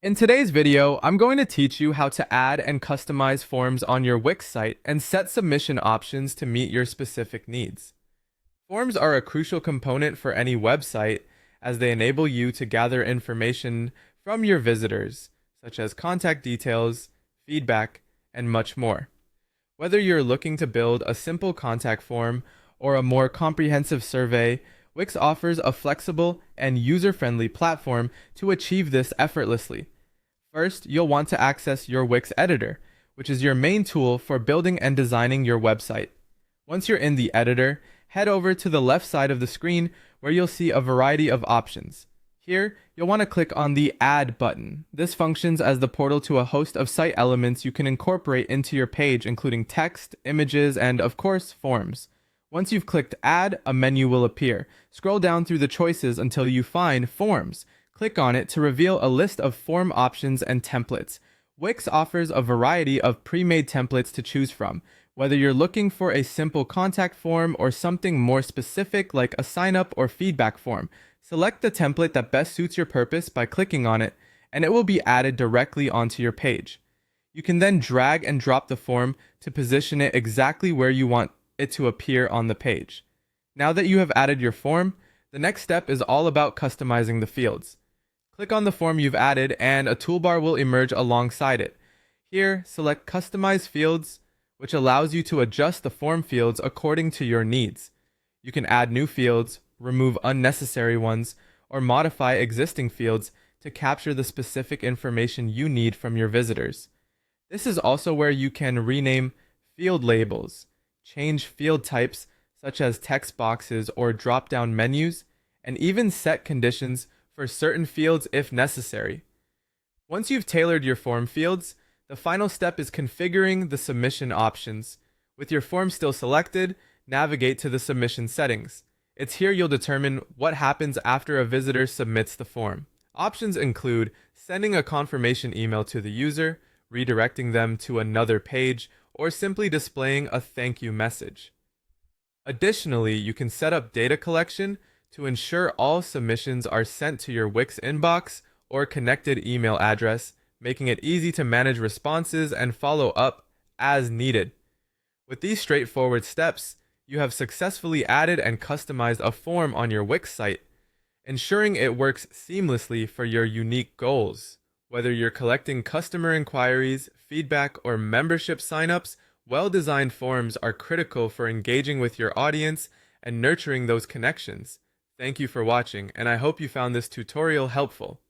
In today's video, I'm going to teach you how to add and customize forms on your Wix site and set submission options to meet your specific needs. Forms are a crucial component for any website as they enable you to gather information from your visitors, such as contact details, feedback, and much more. Whether you're looking to build a simple contact form or a more comprehensive survey, Wix offers a flexible and user-friendly platform to achieve this effortlessly. First, you'll want to access your Wix editor, which is your main tool for building and designing your website. Once you're in the editor, head over to the left side of the screen where you'll see a variety of options. Here, you'll want to click on the Add button. This functions as the portal to a host of site elements you can incorporate into your page, including text, images, and, of course, forms. Once you've clicked Add, a menu will appear. Scroll down through the choices until you find Forms. Click on it to reveal a list of form options and templates. Wix offers a variety of pre-made templates to choose from. Whether you're looking for a simple contact form or something more specific like a sign-up or feedback form, select the template that best suits your purpose by clicking on it, and it will be added directly onto your page. You can then drag and drop the form to position it exactly where you want it to appear on the page. Now that you have added your form, the next step is all about customizing the fields. Click on the form you've added and a toolbar will emerge alongside it. Here, select Customize Fields, which allows you to adjust the form fields according to your needs. You can add new fields, remove unnecessary ones, or modify existing fields to capture the specific information you need from your visitors. This is also where you can rename field labels, change field types such as text boxes or drop-down menus, and even set conditions for certain fields if necessary. Once you've tailored your form fields, the final step is configuring the submission options. With your form still selected, navigate to the submission settings. It's here you'll determine what happens after a visitor submits the form. Options include sending a confirmation email to the user, redirecting them to another page, or simply displaying a thank you message. Additionally, you can set up data collection to ensure all submissions are sent to your Wix inbox or connected email address, making it easy to manage responses and follow up as needed. With these straightforward steps, you have successfully added and customized a form on your Wix site, ensuring it works seamlessly for your unique goals. Whether you're collecting customer inquiries, feedback, or membership signups, well-designed forms are critical for engaging with your audience and nurturing those connections. Thank you for watching, and I hope you found this tutorial helpful.